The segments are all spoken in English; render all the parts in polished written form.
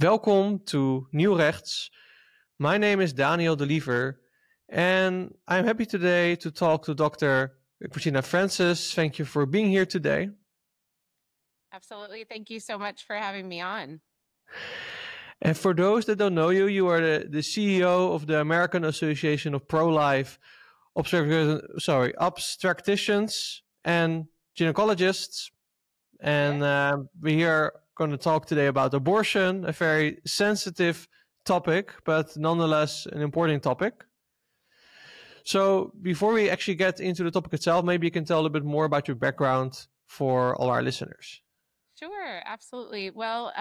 Welcome to Nieuw Rechts. My name is Daniel de Liever, and I'm happy today to talk to Dr. Christina Francis. Thank you for being here today. Absolutely. Thank you so much for having me on. And for those that don't know you, you are the CEO of the American Association of Pro-Life Obstetricians and Gynecologists. And we are going to talk today about abortion, a very sensitive topic, but nonetheless an important topic. So before we actually get into the topic itself, maybe you can tell a little bit more about your background for all our listeners. Sure, absolutely. Well,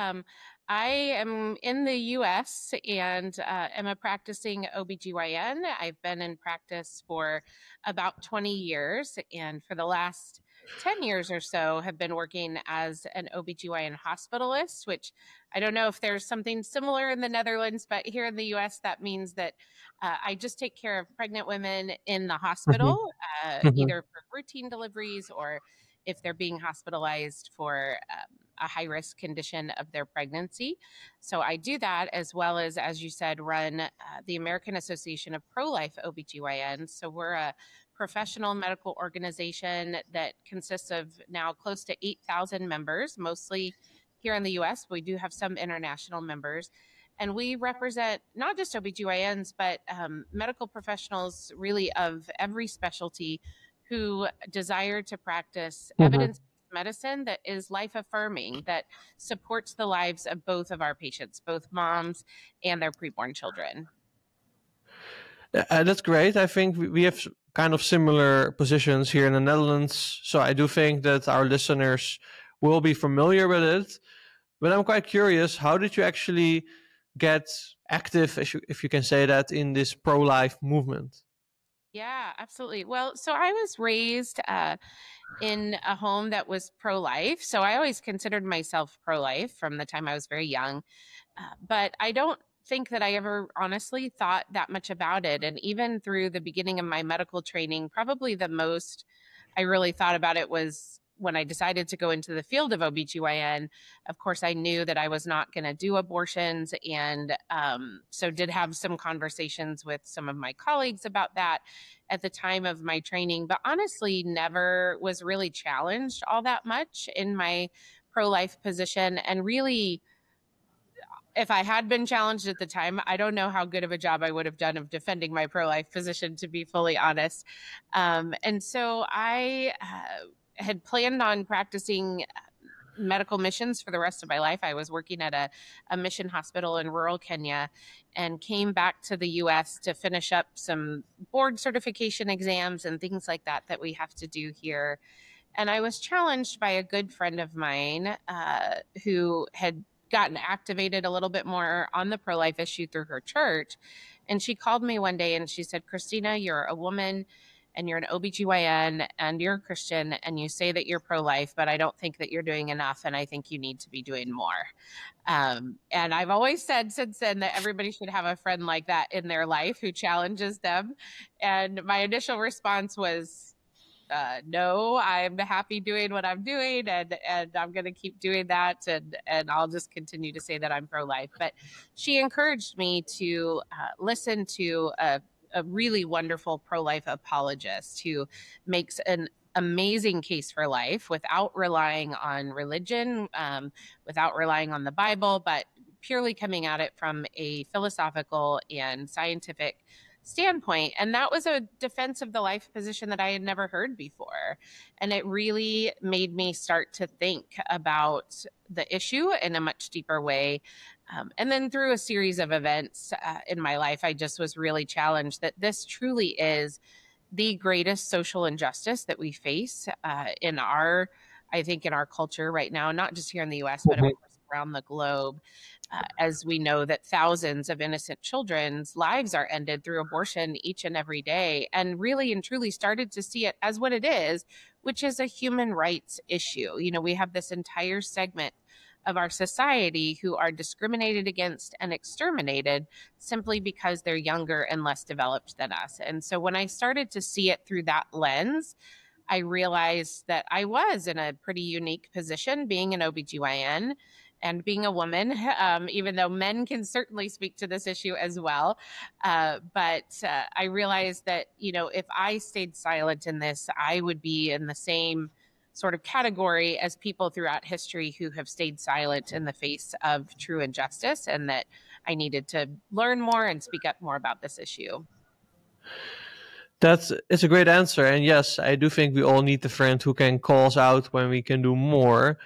I am in the US and am a practicing OBGYN. I've been in practice for about 20 years, and for the last 10 years or so have been working as an OBGYN hospitalist, which I don't know if there's something similar in the Netherlands, but here in the US, that means that I just take care of pregnant women in the hospital, either for routine deliveries or if they're being hospitalized for a high-risk condition of their pregnancy. So I do that, as well as you said, run the American Association of Pro-Life OBGYN. So we're a professional medical organization that consists of now close to 8,000 members, mostly here in the US. We do have some international members. And we represent not just OBGYNs, but medical professionals really of every specialty who desire to practice evidence-based medicine that is life-affirming, that supports the lives of both of our patients, both moms and their preborn children. That's great. I think we have kind of similar positions here in the Netherlands. So I do think that our listeners will be familiar with it. But I'm quite curious, how did you actually get active, if you can say that, in this pro-life movement? Yeah, absolutely. Well, so I was raised in a home that was pro-life. So I always considered myself pro-life from the time I was very young. But I don't think that I ever honestly thought that much about it. And even through the beginning of my medical training, probably the most I really thought about it was when I decided to go into the field of OBGYN. Of course, I knew that I was not going to do abortions, and so did have some conversations with some of my colleagues about that at the time of my training, but honestly never was really challenged all that much in my pro-life position. And really, if I had been challenged at the time, I don't know how good of a job I would have done of defending my pro-life position, to be fully honest. And so I had planned on practicing medical missions for the rest of my life. I was working at a mission hospital in rural Kenya and came back to the US to finish up some board certification exams and things like that that we have to do here. And I was challenged by a good friend of mine who had gotten activated a little bit more on the pro-life issue through her church. And she called me one day and she said, "Christina, you're a woman and you're an OBGYN and you're a Christian and you say that you're pro-life, but I don't think that you're doing enough. And I think you need to be doing more." And I've always said since then that everybody should have a friend like that in their life who challenges them. And my initial response was, no, I'm happy doing what I'm doing, and I'm going to keep doing that, and I'll just continue to say that I'm pro-life. But she encouraged me to listen to a really wonderful pro-life apologist who makes an amazing case for life without relying on religion, without relying on the Bible, but purely coming at it from a philosophical and scientific standpoint. And that was a defense of the life position that I had never heard before. And it really made me start to think about the issue in a much deeper way. And then through a series of events in my life, I just was really challenged that this truly is the greatest social injustice that we face in our culture right now, not just here in the US, but of course around the globe. As we know that thousands of innocent children's lives are ended through abortion each and every day, and really and truly started to see it as what it is, which is a human rights issue. You know, we have this entire segment of our society who are discriminated against and exterminated simply because they're younger and less developed than us. And so when I started to see it through that lens, I realized that I was in a pretty unique position being an OBGYN and being a woman, even though men can certainly speak to this issue as well. But I realized that, if I stayed silent in this, I would be in the same sort of category as people throughout history who have stayed silent in the face of true injustice, and that I needed to learn more and speak up more about this issue. It's a great answer. And yes, I do think we all need a friend who can call us out when we can do more.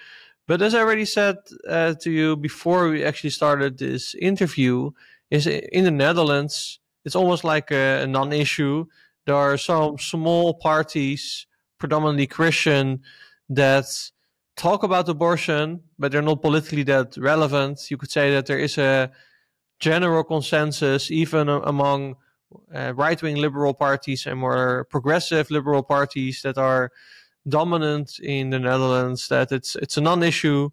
But as I already said to you before we actually started this interview, is in the Netherlands, it's almost like a non-issue. There are some small parties, predominantly Christian, that talk about abortion, but they're not politically that relevant. You could say that there is a general consensus, even among right-wing liberal parties and more progressive liberal parties that are dominant in the Netherlands, that it's a non-issue.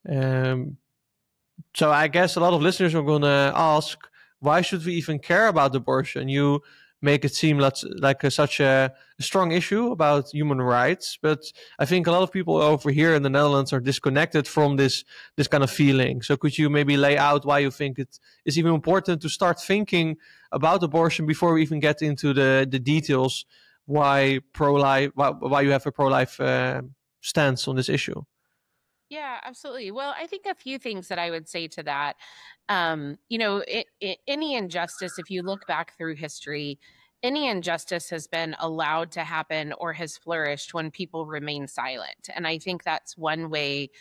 So I guess a lot of listeners are going to ask, why should we even care about abortion? You make it seem like such a strong issue about human rights, but I think a lot of people over here in the Netherlands are disconnected from this kind of feeling. So could you maybe lay out why you think it is even important to start thinking about abortion before we even get into the details, why pro-life, why you have a pro-life stance on this issue? Yeah, absolutely. Well, I think a few things that I would say to that. Any injustice, if you look back through history, any injustice has been allowed to happen or has flourished when people remain silent. And I think that's one way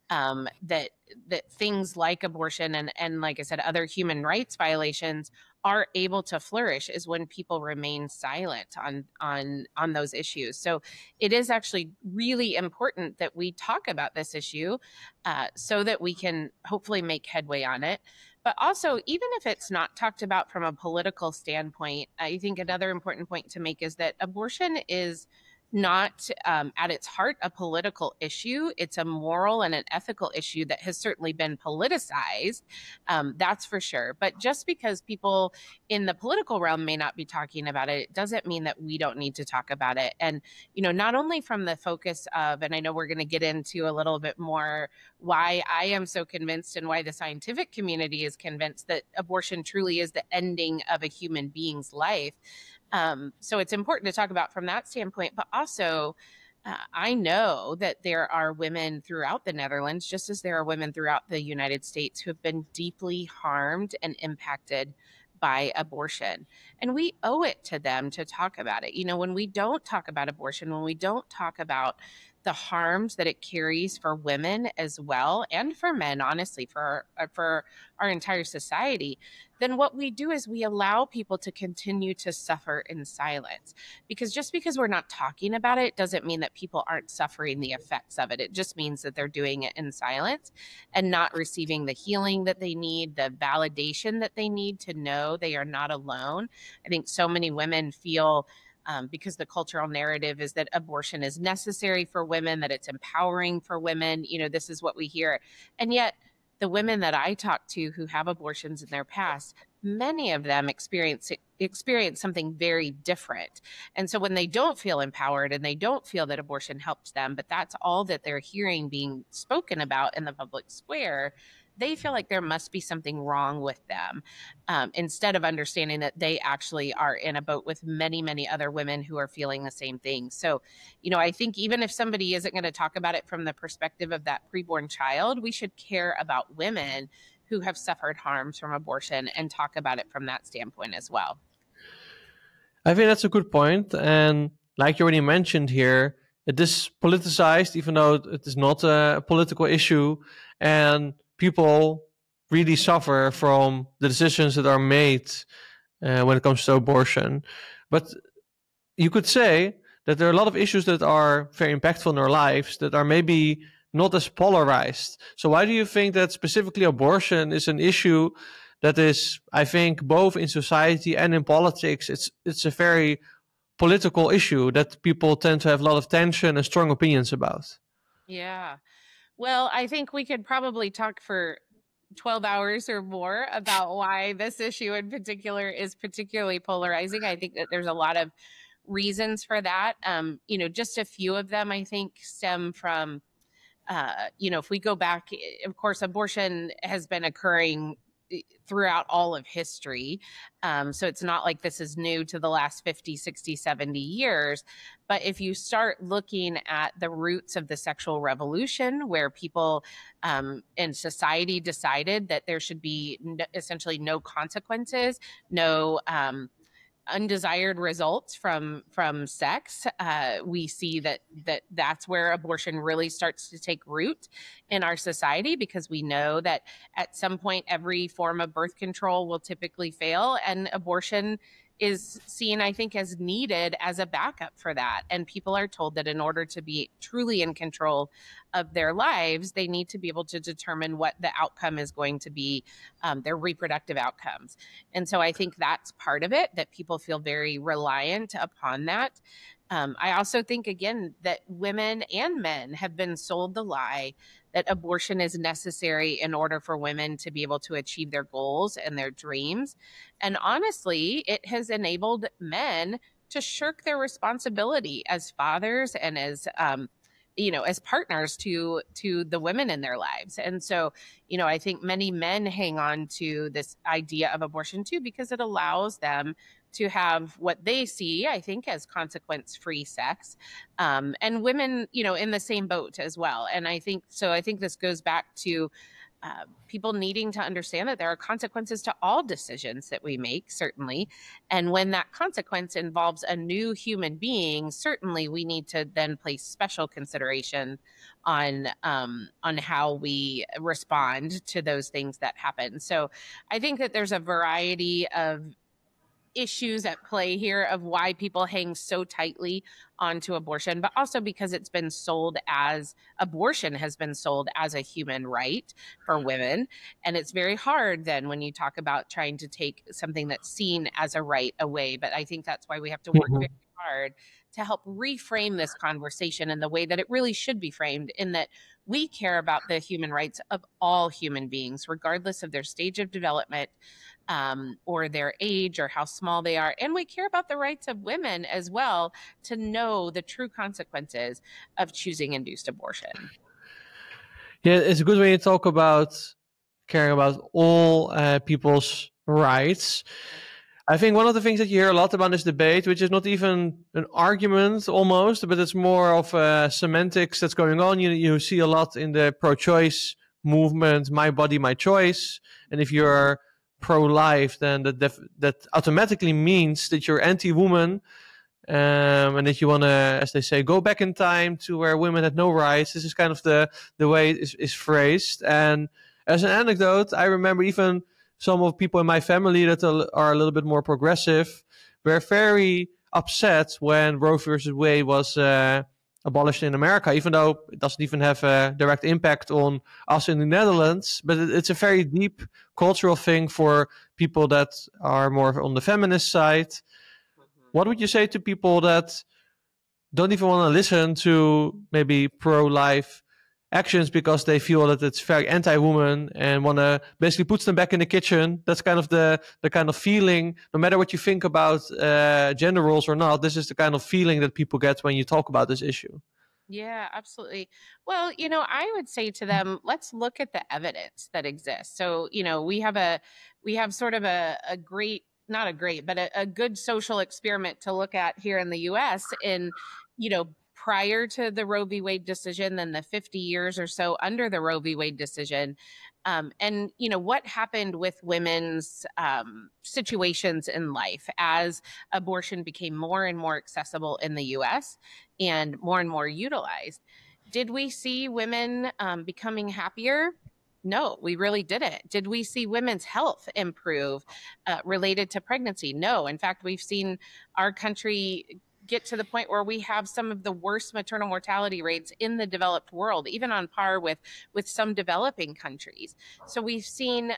that things like abortion and like I said, other human rights violations are able to flourish is when people remain silent on those issues. So it is actually really important that we talk about this issue so that we can hopefully make headway on it. But also, even if it's not talked about from a political standpoint, I think another important point to make is that abortion is not at its heart a political issue. It's a moral and an ethical issue that has certainly been politicized. That's for sure. But just because people in the political realm may not be talking about it, it doesn't mean that we don't need to talk about it. And, not only from the focus of, and I know we're going to get into a little bit more why I am so convinced and why the scientific community is convinced that abortion truly is the ending of a human being's life. So it's important to talk about from that standpoint, but also I know that there are women throughout the Netherlands, just as there are women throughout the United States, who have been deeply harmed and impacted by abortion. And we owe it to them to talk about it. When we don't talk about abortion, when we don't talk about the harms that it carries for women as well, and for men, honestly, for our entire society, then what we do is we allow people to continue to suffer in silence. Because just because we're not talking about it doesn't mean that people aren't suffering the effects of it. It just means that they're doing it in silence and not receiving the healing that they need, the validation that they need to know they are not alone. I think so many women feel because the cultural narrative is that abortion is necessary for women, that it's empowering for women. This is what we hear. And yet, the women that I talk to who have abortions in their past, many of them experience something very different. And so when they don't feel empowered and they don't feel that abortion helps them, but that's all that they're hearing being spoken about in the public square, they feel like there must be something wrong with them, instead of understanding that they actually are in a boat with many, many other women who are feeling the same thing. So, I think even if somebody isn't going to talk about it from the perspective of that preborn child, we should care about women who have suffered harms from abortion and talk about it from that standpoint as well. I think that's a good point. And like you already mentioned here, it is politicized, even though it is not a political issue. And people really suffer from the decisions that are made when it comes to abortion. But you could say that there are a lot of issues that are very impactful in our lives that are maybe not as polarized. So why do you think that specifically abortion is an issue that is, I think, both in society and in politics, it's a very political issue that people tend to have a lot of tension and strong opinions about? Yeah. Well, I think we could probably talk for 12 hours or more about why this issue in particular is particularly polarizing. I think that there's a lot of reasons for that. Just a few of them, I think, stem from if we go back, of course, abortion has been occurring throughout all of history. So it's not like this is new to the last 50, 60, 70 years. But if you start looking at the roots of the sexual revolution, where people in society decided that there should be essentially no consequences, no undesired results from sex, we see that's where abortion really starts to take root in our society, because we know that at some point every form of birth control will typically fail, and abortion is seen, I think, as needed as a backup for that. And people are told that in order to be truly in control of their lives, they need to be able to determine what the outcome is going to be, their reproductive outcomes. And so I think that's part of it, that people feel very reliant upon that. I also think, again, that women and men have been sold the lie that abortion is necessary in order for women to be able to achieve their goals and their dreams. And honestly, it has enabled men to shirk their responsibility as fathers and as as partners to the women in their lives. And so, I think many men hang on to this idea of abortion too, because it allows them to have what they see, I think, as consequence-free sex, and women, in the same boat as well. And I think this goes back to people needing to understand that there are consequences to all decisions that we make, certainly. And when that consequence involves a new human being, certainly we need to then place special consideration on how we respond to those things that happen. So I think that there's a variety of issues at play here of why people hang so tightly onto abortion, but also because abortion has been sold as a human right for women. And it's very hard then when you talk about trying to take something that's seen as a right away. But I think that's why we have to work very hard to help reframe this conversation in the way that it really should be framed, in that we care about the human rights of all human beings, regardless of their stage of development, or their age, or how small they are. And we care about the rights of women as well, to know the true consequences of choosing induced abortion. Yeah, it's good when you talk about caring about all people's rights. I think one of the things that you hear a lot about this debate, which is not even an argument almost, but it's more of semantics that's going on. You see a lot in the pro-choice movement, my body, my choice. And if you're pro-life, then that automatically means that you're anti-woman, and that you want to, as they say, go back in time to where women had no rights. This is kind of the way it is phrased. And as an anecdote, I remember even some of people in my family that are a little bit more progressive were very upset when Roe versus Wade was abolished in America, even though it doesn't even have a direct impact on us in the Netherlands. But it's a very deep cultural thing for people that are more on the feminist side. What would you say to people that don't even want to listen to maybe pro-life actions because they feel that it's very anti-woman and want to basically put them back in the kitchen? That's kind of the kind of feeling, no matter what you think about gender roles or not, this is the kind of feeling that people get when you talk about this issue. Yeah, absolutely. Well, I would say to them, let's look at the evidence that exists. So, we have sort of a great, not a great, but a good social experiment to look at here in the US in, prior to the Roe v. Wade decision, then the 50 years or so under the Roe v. Wade decision. And, what happened with women's situations in life as abortion became more and more accessible in the US and more utilized. Did we see women becoming happier? No, we really didn't. Did we see women's health improve related to pregnancy? No. In fact, we've seen our country get to the point where we have some of the worst maternal mortality rates in the developed world, even on par with some developing countries. So we've seen,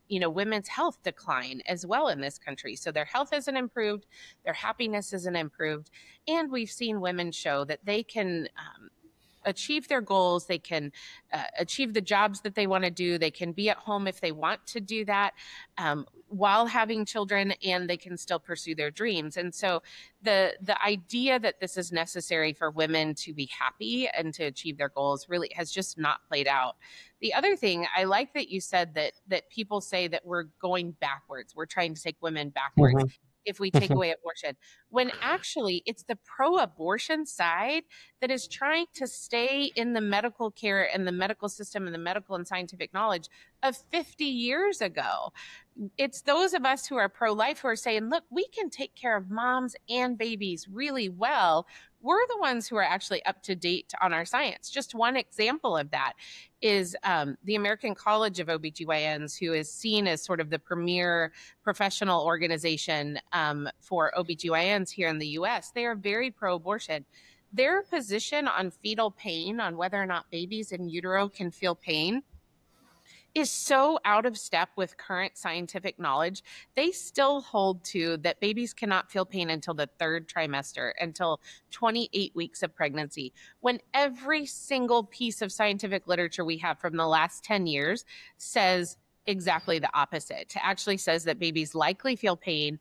women's health decline as well in this country. So their health isn't improved, their happiness isn't improved, and we've seen women show that they can achieve their goals. They can achieve the jobs that they want to do. They can be at home if they want to do that. while having children, and they can still pursue their dreams. And so the idea that this is necessary for women to be happy and to achieve their goals really has just not played out. The other thing, I like that you said that people say that we're going backwards. We're trying to take women backwards if we take away abortion, when actually it's the pro-abortion side that is trying to stay in the medical care and the medical system and the medical and scientific knowledge of 50 years ago. It's those of us who are pro-life who are saying, look, we can take care of moms and babies really well. We're the ones who are actually up to date on our science. Just one example of that is the American College of OBGYNs, who is seen as sort of the premier professional organization for OBGYNs here in the US. They are very pro-abortion. Their position on fetal pain, on whether or not babies in utero can feel pain, is so out of step with current scientific knowledge. They still hold to that babies cannot feel pain until the third trimester, until 28 weeks of pregnancy, when every single piece of scientific literature we have from the last 10 years says exactly the opposite. It actually says that babies likely feel pain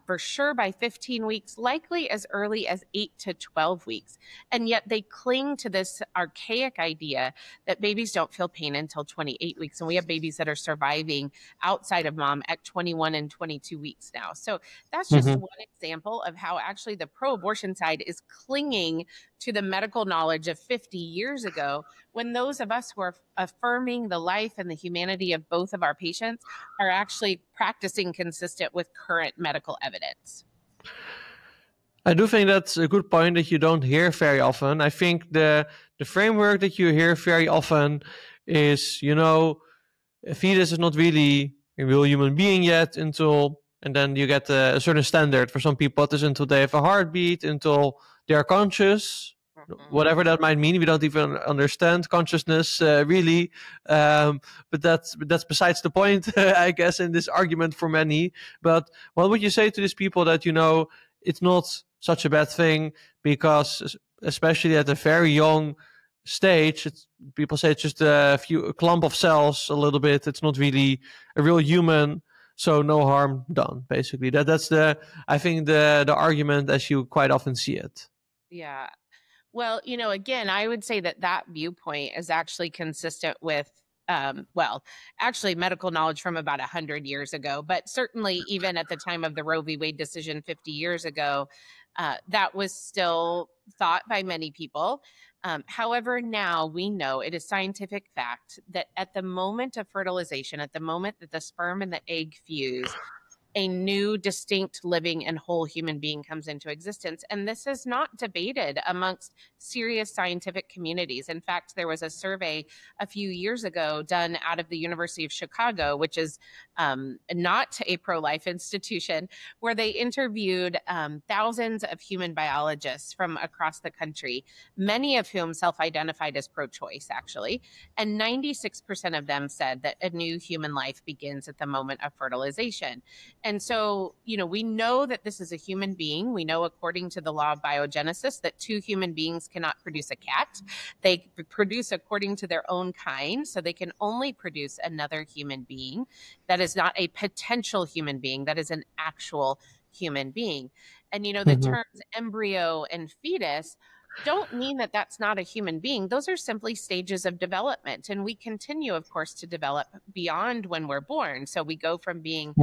for sure by 15 weeks, likely as early as 8 to 12 weeks. And yet they cling to this archaic idea that babies don't feel pain until 28 weeks. And we have babies that are surviving outside of mom at 21 and 22 weeks now. So that's just one example of how actually the pro-abortion side is clinging to the medical knowledge of 50 years ago, when those of us who are affirming the life and the humanity of both of our patients are actually practicing consistent with current medical evidence. I do think that's a good point that you don't hear very often. I think the framework that you hear very often is, a fetus is not really a real human being yet until, and then you get a certain standard for some people. It is until they have a heartbeat, until they are conscious, whatever that might mean. We don't even understand consciousness really, but that's besides the point, I guess, in this argument for many. But what would you say to these people that it's not such a bad thing, because especially at a very young stage, people say it's just a clump of cells, a little bit. It's not really a real human, so no harm done. Basically, that's the argument as you quite often see it. Yeah. Well, again, I would say that viewpoint is actually consistent with, actually medical knowledge from about 100 years ago, but certainly even at the time of the Roe v. Wade decision 50 years ago, that was still thought by many people. However, now we know it is scientific fact that at the moment of fertilization, at the moment that the sperm and the egg fuse, a new, distinct, living, and whole human being comes into existence. And this is not debated amongst serious scientific communities. In fact, there was a survey a few years ago done out of the University of Chicago, which is not a pro-life institution, where they interviewed thousands of human biologists from across the country, many of whom self-identified as pro-choice, actually. And 96% of them said that a new human life begins at the moment of fertilization. And so, we know that this is a human being. We know, according to the law of biogenesis, that two human beings cannot produce a cat. They produce according to their own kind. So they can only produce another human being that is not a potential human being, that is an actual human being. And, the terms embryo and fetus don't mean that that's not a human being. Those are simply stages of development. And we continue, of course, to develop beyond when we're born. So we go from being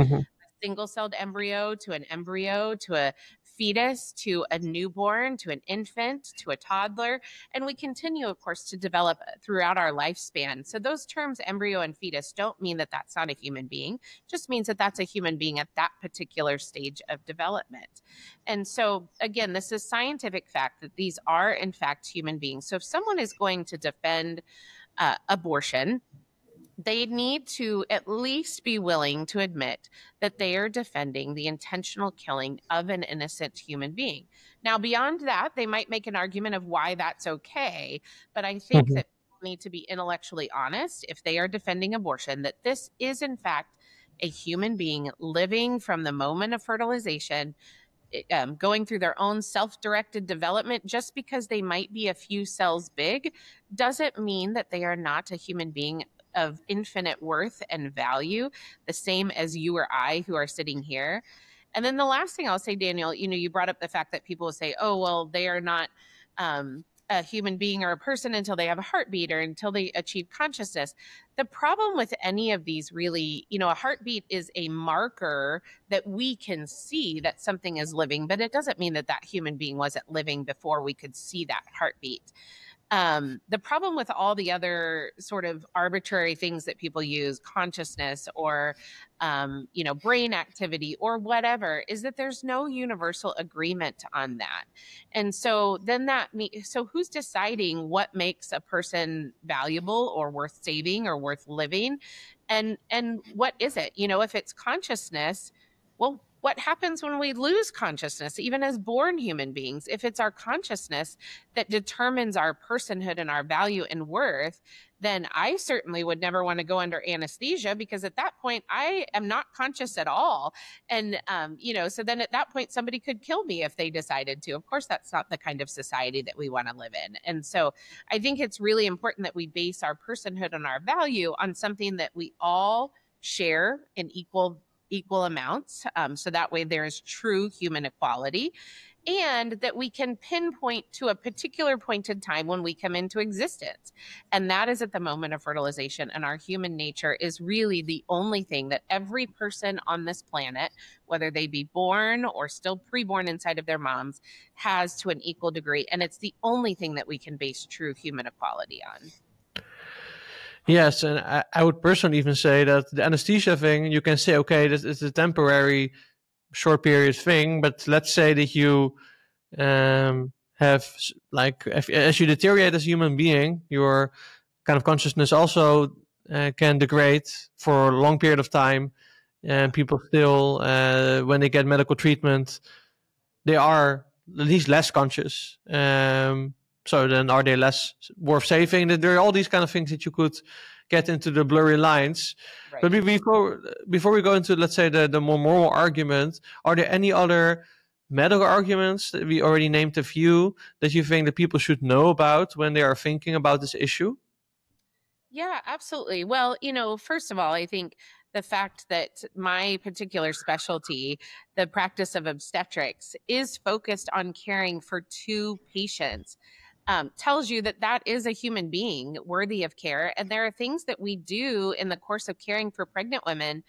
single-celled embryo to a fetus, to a newborn, to an infant, to a toddler. And we continue, of course, to develop throughout our lifespan. So those terms, embryo and fetus, don't mean that that's not a human being. It just means that that's a human being at that particular stage of development. And so, again, this is scientific fact that these are, in fact, human beings. So if someone is going to defend abortion, they need to at least be willing to admit that they are defending the intentional killing of an innocent human being. Now, beyond that, they might make an argument of why that's okay, but I think that people need to be intellectually honest if they are defending abortion, that this is, in fact, a human being living from the moment of fertilization, going through their own self-directed development. Just because they might be a few cells big doesn't mean that they are not a human being of infinite worth and value, the same as you or I who are sitting here. And then the last thing I'll say, Daniel, you brought up the fact that people will say, oh, well, they are not a human being or a person until they have a heartbeat or until they achieve consciousness. The problem with any of these really, a heartbeat is a marker that we can see that something is living, but it doesn't mean that that human being wasn't living before we could see that heartbeat. The problem with all the other sort of arbitrary things that people use, consciousness or, brain activity or whatever, is that there's no universal agreement on that. And so then so who's deciding what makes a person valuable or worth saving or worth living? And what is it? If it's consciousness, well, what happens when we lose consciousness, even as born human beings? If it's our consciousness that determines our personhood and our value and worth, then I certainly would never want to go under anesthesia, because at that point I am not conscious at all. And, so then at that point somebody could kill me if they decided to. Of course, that's not the kind of society that we want to live in. And so I think it's really important that we base our personhood and our value on something that we all share in equal amounts. So that way there is true human equality, and that we can pinpoint to a particular point in time when we come into existence. And that is at the moment of fertilization. And our human nature is really the only thing that every person on this planet, whether they be born or still preborn inside of their moms, has to an equal degree. And it's the only thing that we can base true human equality on. Yes, and I would personally even say that the anesthesia thing, you can say, okay, this is a temporary, short period thing, but let's say that you have, like, as you deteriorate as a human being, your kind of consciousness also can degrade for a long period of time, and people still, when they get medical treatment, they are at least less conscious. So then are they less worth saving? There are all these kind of things that you could get into the blurry lines. Right. But before we go into, let's say, the more moral argument, are there any other medical arguments that we already named a few that you think that people should know about when they are thinking about this issue? Yeah, absolutely. Well, first of all, I think the fact that my particular specialty, the practice of obstetrics, is focused on caring for two patients tells you that that is a human being worthy of care. And there are things that we do in the course of caring for pregnant women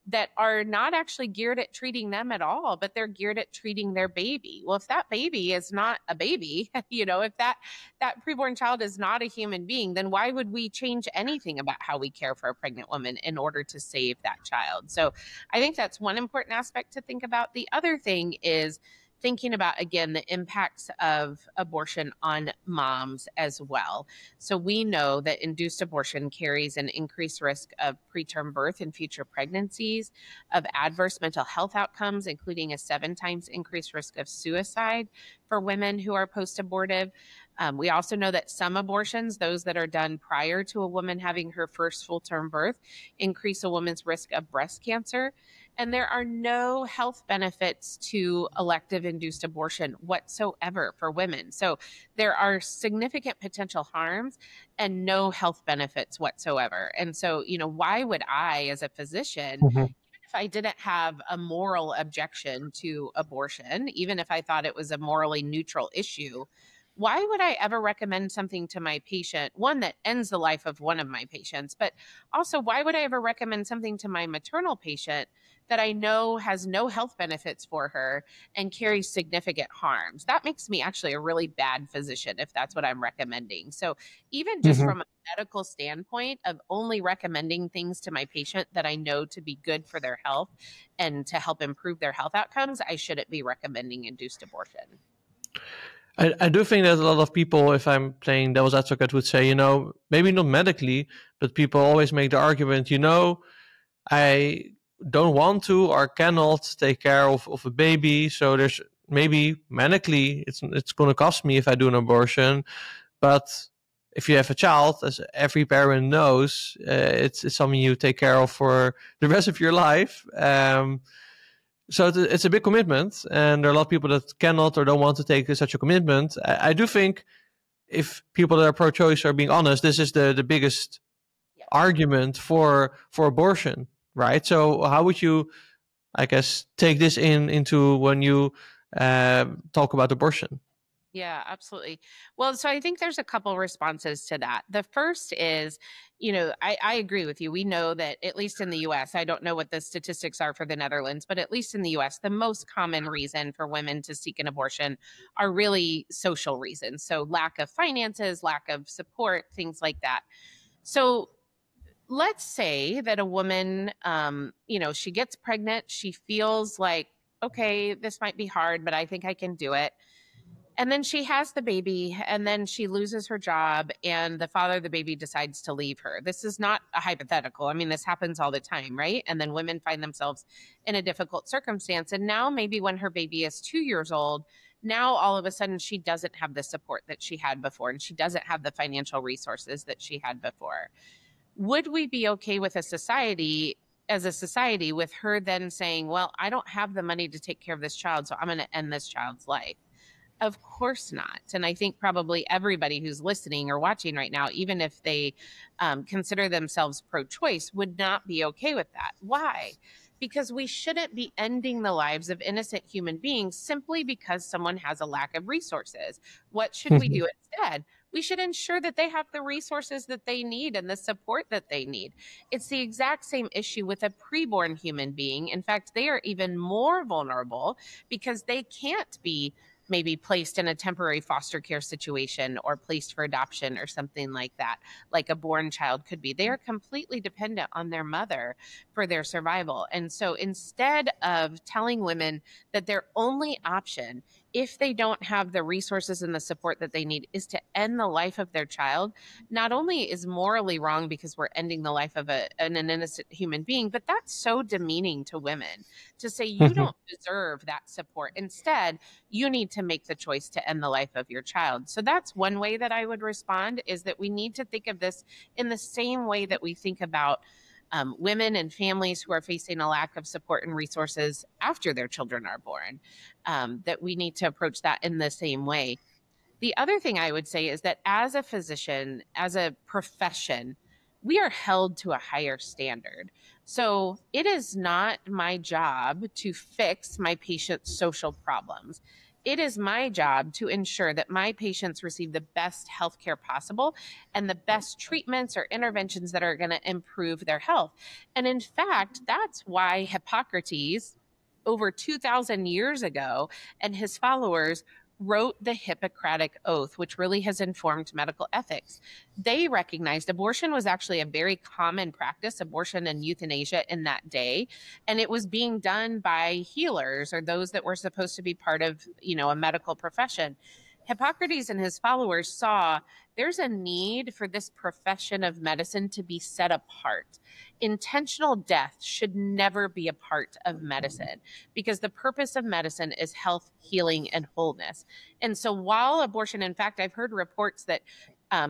that are not actually geared at treating them at all, but they're geared at treating their baby. Well, if that baby is not a baby, if that preborn child is not a human being, then why would we change anything about how we care for a pregnant woman in order to save that child? So I think that's one important aspect to think about. The other thing is thinking about, again, the impacts of abortion on moms as well. So we know that induced abortion carries an increased risk of preterm birth and future pregnancies, of adverse mental health outcomes, including a 7 times increased risk of suicide for women who are post-abortive. We also know that some abortions, those that are done prior to a woman having her first full-term birth, increase a woman's risk of breast cancer. And there are no health benefits to elective induced abortion whatsoever for women. So there are significant potential harms and no health benefits whatsoever. And so, why would I, as a physician, even if I didn't have a moral objection to abortion, even if I thought it was a morally neutral issue, why would I ever recommend something to my patient, one that ends the life of one of my patients, but also why would I ever recommend something to my maternal patient that I know has no health benefits for her and carries significant harms? That makes me actually a really bad physician if that's what I'm recommending. So even just from a medical standpoint of only recommending things to my patient that I know to be good for their health and to help improve their health outcomes, I shouldn't be recommending induced abortion. I do think that a lot of people, if I'm playing devil's advocate, would say, maybe not medically, but people always make the argument, I don't want to or cannot take care of a baby. So there's maybe medically it's going to cost me if I do an abortion. But if you have a child, as every parent knows, it's something you take care of for the rest of your life. So it's a big commitment, and there are a lot of people that cannot or don't want to take such a commitment. I do think if people that are pro-choice are being honest, this is the biggest argument for abortion, right? So how would you, I guess, take this into when you talk about abortion? Yeah, absolutely. Well, so I think there's a couple responses to that. The first is, I agree with you. We know that at least in the US, I don't know what the statistics are for the Netherlands, but at least in the US, the most common reason for women to seek an abortion are really social reasons. So lack of finances, lack of support, things like that. So let's say that a woman, she gets pregnant, she feels like, okay, this might be hard, but I think I can do it. And then she has the baby, and then she loses her job, and the father of the baby decides to leave her. This is not a hypothetical. I mean, this happens all the time, right? And then women find themselves in a difficult circumstance. And now, maybe when her baby is 2 years old, now all of a sudden she doesn't have the support that she had before, and she doesn't have the financial resources that she had before. Would we be okay with as a society, with her then saying, well, I don't have the money to take care of this child, so I'm going to end this child's life? Of course not. And I think probably everybody who's listening or watching right now, even if they consider themselves pro-choice, would not be okay with that. Why? Because we shouldn't be ending the lives of innocent human beings simply because someone has a lack of resources. What should we do instead? We should ensure that they have the resources that they need and the support that they need. It's the exact same issue with a preborn human being. In fact, they are even more vulnerable because they can't be maybe placed in a temporary foster care situation or placed for adoption or something like that, like a born child could be. They are completely dependent on their mother for their survival. And so instead of telling women that their only option, if they don't have the resources and the support that they need, is to end the life of their child, not only is morally wrong because we're ending the life of an innocent human being, but that's so demeaning to women to say you don't deserve that support. Instead, you need to make the choice to end the life of your child. So that's one way that I would respond, is that we need to think of this in the same way that we think about women and families who are facing a lack of support and resources after their children are born, that we need to approach that in the same way. The other thing I would say is that as a physician, as a profession, we are held to a higher standard. So it is not my job to fix my patient's social problems. It is my job to ensure that my patients receive the best healthcare possible and the best treatments or interventions that are going to improve their health. And in fact, that's why Hippocrates, over 2,000 years ago, and his followers wrote the Hippocratic Oath, which really has informed medical ethics. They recognized abortion was actually a very common practice, abortion and euthanasia in that day. And it was being done by healers or those that were supposed to be part of, a medical profession. Hippocrates and his followers saw there's a need for this profession of medicine to be set apart. Intentional death should never be a part of medicine because the purpose of medicine is health, healing, and wholeness. And so while abortion, in fact, I've heard reports that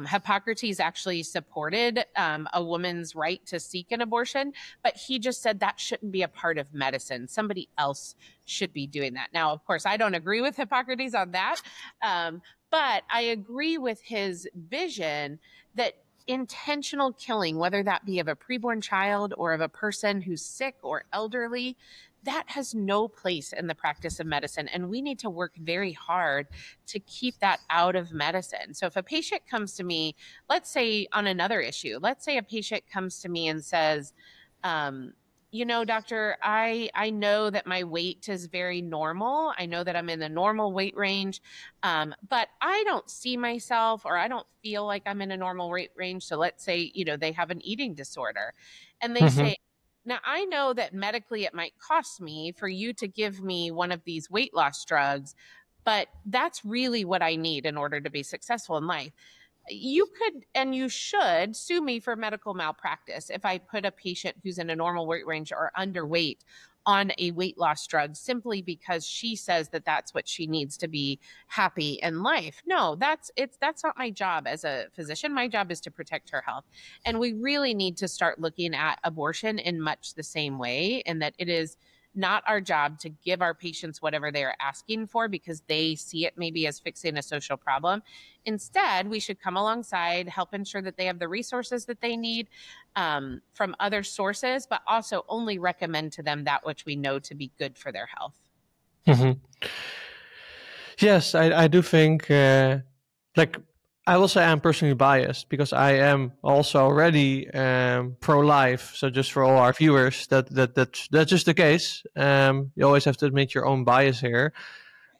Hippocrates actually supported a woman's right to seek an abortion, but he just said that shouldn't be a part of medicine. Somebody else should be doing that. Now, of course, I don't agree with Hippocrates on that, but I agree with his vision that intentional killing, whether that be of a preborn child or of a person who's sick or elderly, that has no place in the practice of medicine. And we need to work very hard to keep that out of medicine. So if a patient comes to me, let's say on another issue, let's say a patient comes to me and says, doctor, I know that my weight is very normal. I know that I'm in the normal weight range, but I don't see myself, or I don't feel like I'm in a normal weight range. So let's say, they have an eating disorder and they say, now, I know that medically it might cost me for you to give me one of these weight loss drugs, but that's really what I need in order to be successful in life. You could and you should sue me for medical malpractice if I put a patient who's in a normal weight range or underweight on a weight loss drug simply because she says that that's what she needs to be happy in life. No, that's not my job as a physician. My job is to protect her health. And we really need to start looking at abortion in much the same way, and that it is not our job to give our patients whatever they are asking for because they see it maybe as fixing a social problem. Instead, we should come alongside, help ensure that they have the resources that they need from other sources, but also only recommend to them that which we know to be good for their health. Mhm. Yes, I do think, like, I will say I'm personally biased because I am also already pro-life. So just for all our viewers, that's just the case. You always have to admit your own bias here.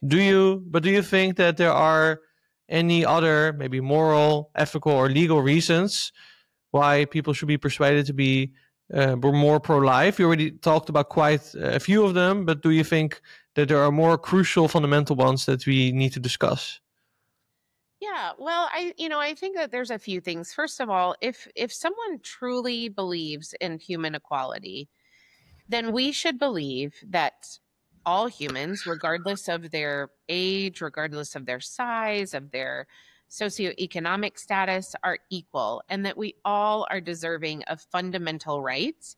Do you think that there are any other, maybe moral, ethical, or legal reasons why people should be persuaded to be more pro-life? You already talked about quite a few of them, but do you think that there are more crucial, fundamental ones that we need to discuss? Yeah, well, I think that there's a few things. First of all, if someone truly believes in human equality, then we should believe that all humans, regardless of their age, regardless of their size, of their socioeconomic status, are equal, and that we all are deserving of fundamental rights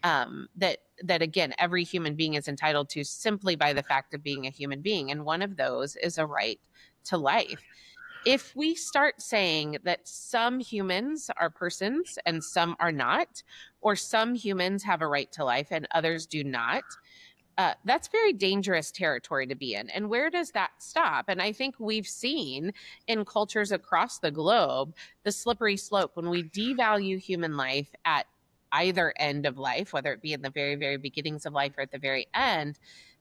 that again every human being is entitled to simply by the fact of being a human being, and one of those is a right to life. If we start saying that some humans are persons and some are not, or some humans have a right to life and others do not, that's very dangerous territory to be in. And where does that stop? And I think we've seen in cultures across the globe the slippery slope when we devalue human life at either end of life, whether it be in the very, very beginnings of life or at the very end.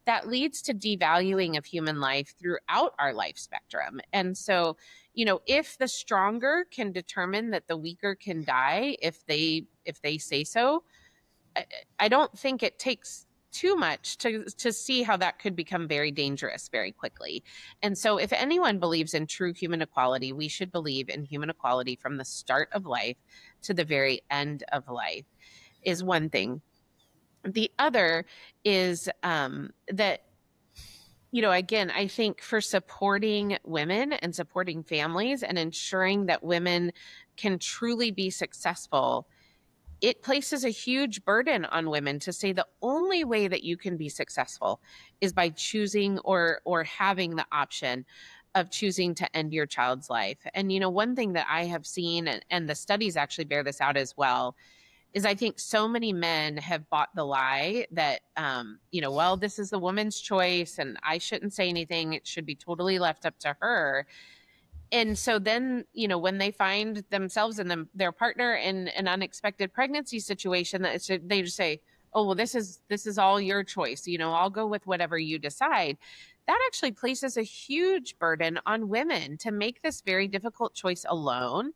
That leads to devaluing of human life throughout our life spectrum. And so, if the stronger can determine that the weaker can die if they say so, I don't think it takes too much to see how that could become very dangerous very quickly. And so if anyone believes in true human equality, we should believe in human equality from the start of life to the very end of life, is one thing. The other is that, again, I think for supporting women and supporting families and ensuring that women can truly be successful, it places a huge burden on women to say the only way that you can be successful is by choosing or having the option of choosing to end your child's life. And, one thing that I have seen, and the studies actually bear this out as well, is I think so many men have bought the lie that, well, this is the woman's choice and I shouldn't say anything. It should be totally left up to her. And so then, when they find themselves and their partner in an unexpected pregnancy situation, they just say, oh, well, this is all your choice. I'll go with whatever you decide. That actually places a huge burden on women to make this very difficult choice alone.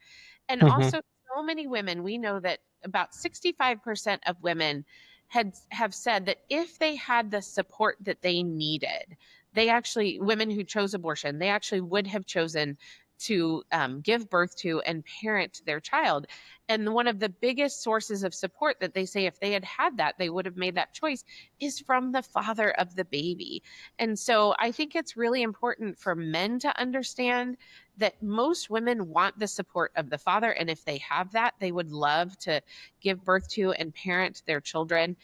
And Mhm. also, so many women, we know that about 65% of women have said that if they had the support that they needed, women who chose abortion, they actually would have chosen to give birth to and parent their child. And one of the biggest sources of support that they say if they had that, they would have made that choice, is from the father of the baby. And so I think it's really important for men to understand that most women want the support of the father. And if they have that, they would love to give birth to and parent their children.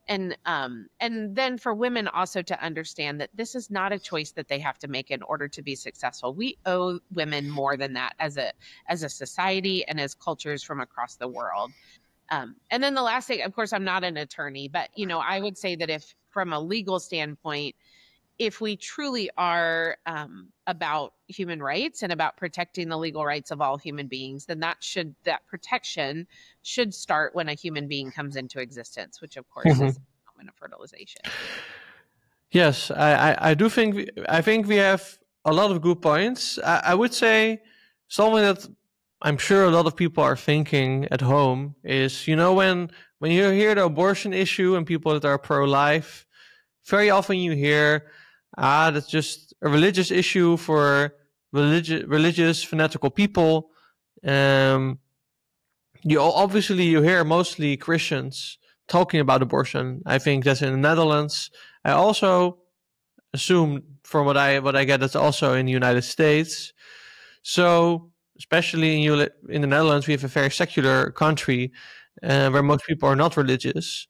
And then for women also to understand that this is not a choice that they have to make in order to be successful. We owe women more than that as a society and as cultures from across the world. And then the last thing, of course, I'm not an attorney, but I would say that if from a legal standpoint, if we truly are about human rights and about protecting the legal rights of all human beings, then that protection should start when a human being comes into existence, which of course is the moment of fertilization. Yes, I do think I think we have a lot of good points. I would say something that I'm sure a lot of people are thinking at home is, when you hear the abortion issue and people that are pro-life, very often you hear, that's just a religious issue for religious fanatical people. You hear mostly Christians talking about abortion. I think that's in the Netherlands. I also assume, from what I get, that's also in the United States. So, especially in the Netherlands, we have a very secular country where most people are not religious.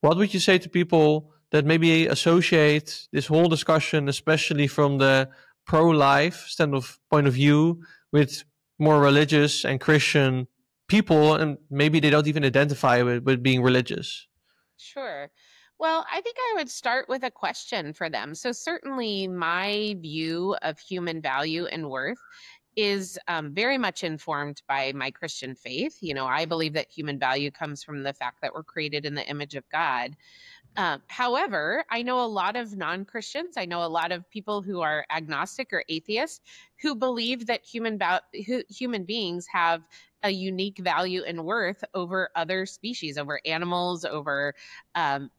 What would you say to people that maybe associate this whole discussion, especially from the pro-life point of view, with more religious and Christian people, and maybe they don't even identify with being religious? Sure. Well, I think I would start with a question for them. So, certainly, my view of human value and worth is very much informed by my Christian faith. I believe that human value comes from the fact that we're created in the image of God. However, I know a lot of non-Christians. I know a lot of people who are agnostic or atheist who believe that human beings have a unique value and worth over other species, over animals, over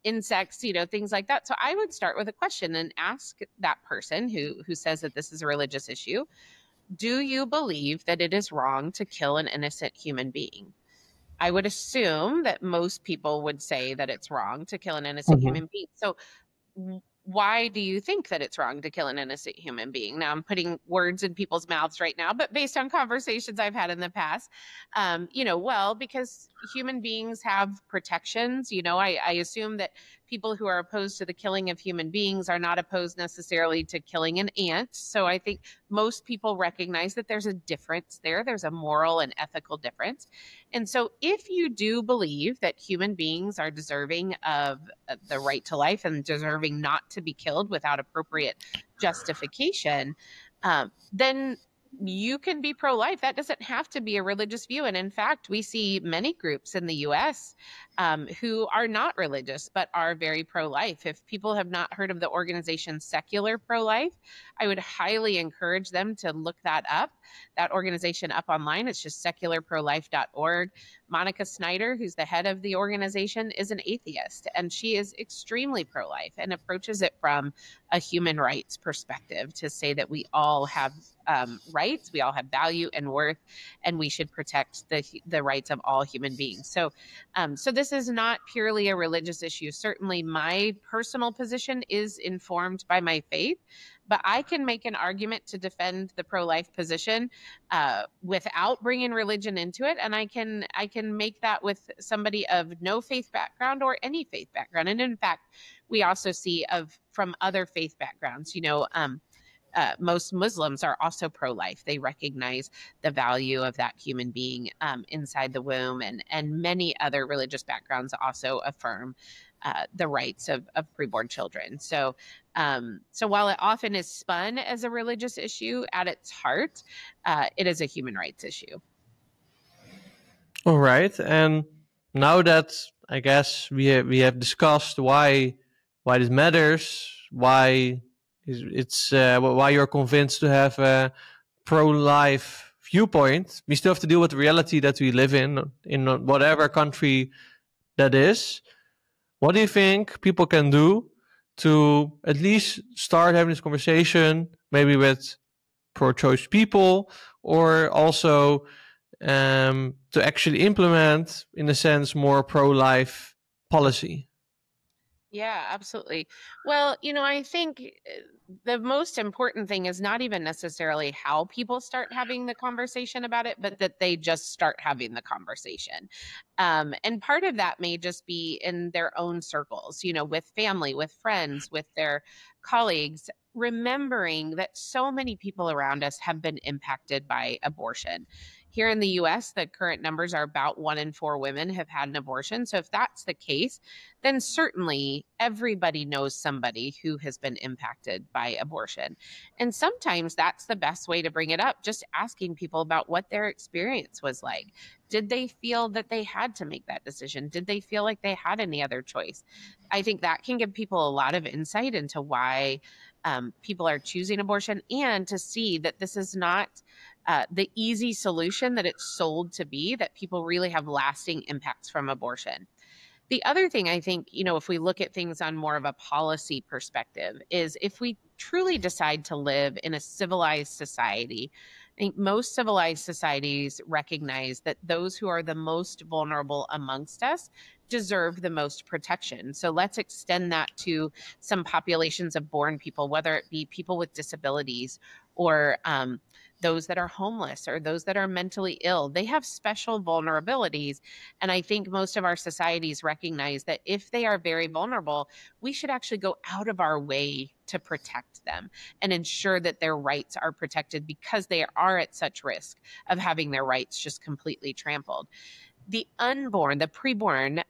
insects, things like that. So I would start with a question and ask that person who says that this is a religious issue, do you believe that it is wrong to kill an innocent human being? I would assume that most people would say that it's wrong to kill an innocent Mhm. human being. So why do you think that it's wrong to kill an innocent human being? Now, I'm putting words in people's mouths right now, but based on conversations I've had in the past, well, because human beings have protections. I assume that people who are opposed to the killing of human beings are not opposed necessarily to killing an ant. So I think most people recognize that there's a difference there. There's a moral and ethical difference. And so if you do believe that human beings are deserving of the right to life and deserving not to be killed without appropriate justification, then you can be pro-life. That doesn't have to be a religious view. And in fact, we see many groups in the US who are not religious, but are very pro-life. If people have not heard of the organization Secular Pro-Life, I would highly encourage them to look that organization up online. It's just secularprolife.org. Monica Snyder, who's the head of the organization, is an atheist, and she is extremely pro-life and approaches it from a human rights perspective to say that we all have rights, we all have value and worth, and we should protect the rights of all human beings. So this is not purely a religious issue. Certainly, my personal position is informed by my faith, but I can make an argument to defend the pro-life position without bringing religion into it, and I can make that with somebody of no faith background or any faith background. And in fact, we also see from other faith backgrounds, most Muslims are also pro-life. They recognize the value of that human being inside the womb, and many other religious backgrounds also affirm the rights of preborn children. So while it often is spun as a religious issue, at its heart, it is a human rights issue. All right. And now that I guess we have discussed why this matters, why why you're convinced to have a pro-life viewpoint, we still have to deal with the reality that we live in whatever country that is. What do you think people can do to at least start having this conversation, maybe with pro-choice people, or also to actually implement, in a sense, more pro-life policy? Yeah, absolutely. Well, I think the most important thing is not even necessarily how people start having the conversation about it, but that they just start having the conversation. And part of that may just be in their own circles, with family, with friends, with their colleagues, remembering that so many people around us have been impacted by abortion. Here in the US, the current numbers are about 1 in 4 women have had an abortion. So if that's the case, then certainly everybody knows somebody who has been impacted by abortion. And sometimes that's the best way to bring it up, just asking people about what their experience was like. Did they feel that they had to make that decision? Did they feel like they had any other choice? I think that can give people a lot of insight into why people are choosing abortion, and to see that this is not the easy solution that it's sold to be, that people really have lasting impacts from abortion. The other thing I think, if we look at things on more of a policy perspective, is if we truly decide to live in a civilized society, I think most civilized societies recognize that those who are the most vulnerable amongst us deserve the most protection. So let's extend that to some populations of born people, whether it be people with disabilities or those that are homeless or those that are mentally ill. They have special vulnerabilities. And I think most of our societies recognize that if they are very vulnerable, we should actually go out of our way to protect them and ensure that their rights are protected because they are at such risk of having their rights just completely trampled. The unborn, the preborn,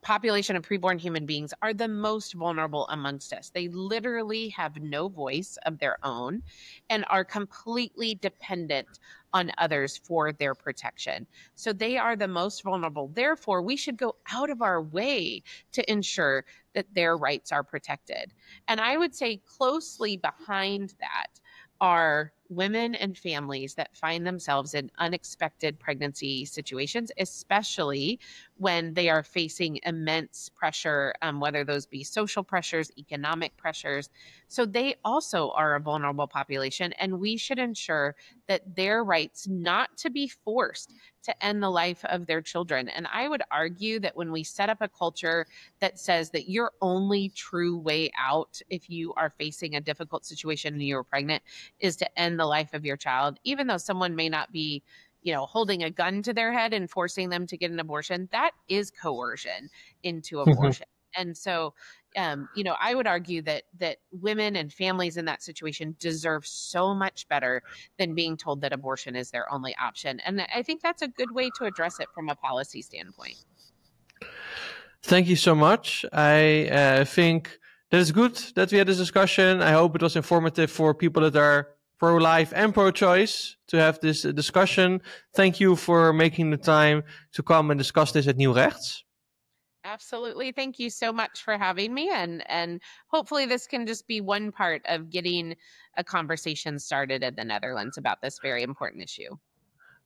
population of preborn human beings are the most vulnerable amongst us. They literally have no voice of their own and are completely dependent on others for their protection. So they are the most vulnerable. Therefore, we should go out of our way to ensure that their rights are protected. And I would say closely behind that are women and families that find themselves in unexpected pregnancy situations, especially when they are facing immense pressure, whether those be social pressures, economic pressures. So they also are a vulnerable population, and we should ensure that their rights not to be forced to end the life of their children. And I would argue that when we set up a culture that says that your only true way out if you are facing a difficult situation and you're pregnant is to end the life of your child, even though someone may not be, holding a gun to their head and forcing them to get an abortion, that is coercion into abortion. And so, I would argue that women and families in that situation deserve so much better than being told that abortion is their only option. And I think that's a good way to address it from a policy standpoint. Thank you so much. I think that it's good that we had this discussion. I hope it was informative for people that are pro-life and pro-choice to have this discussion. Thank you for making the time to come and discuss this at Nieuw Rechts. Absolutely. Thank you so much for having me. And hopefully this can just be one part of getting a conversation started in the Netherlands about this very important issue.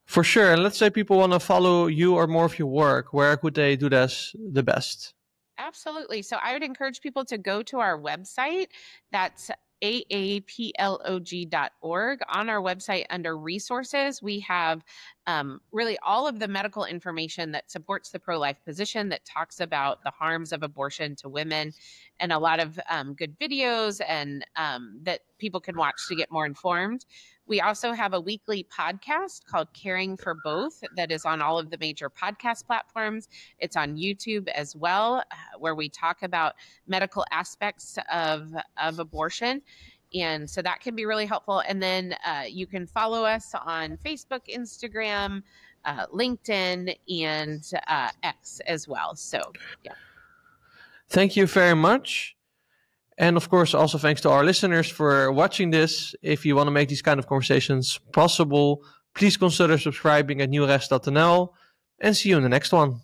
For sure. And let's say people want to follow you or more of your work. Where could they do this the best? Absolutely. So I would encourage people to go to our website. That's aaplog.org. On our website under resources, we have really all of the medical information that supports the pro-life position, that talks about the harms of abortion to women, and a lot of good videos and that people can watch to get more informed. We also have a weekly podcast called Caring for Both that is on all of the major podcast platforms. It's on YouTube as well, where we talk about medical aspects of abortion. And so that can be really helpful. And then you can follow us on Facebook, Instagram, LinkedIn, and X as well. So, yeah. Thank you very much. And of course, also thanks to our listeners for watching this. If you want to make these kind of conversations possible, please consider subscribing at nieuwrechts.nl, and see you in the next one.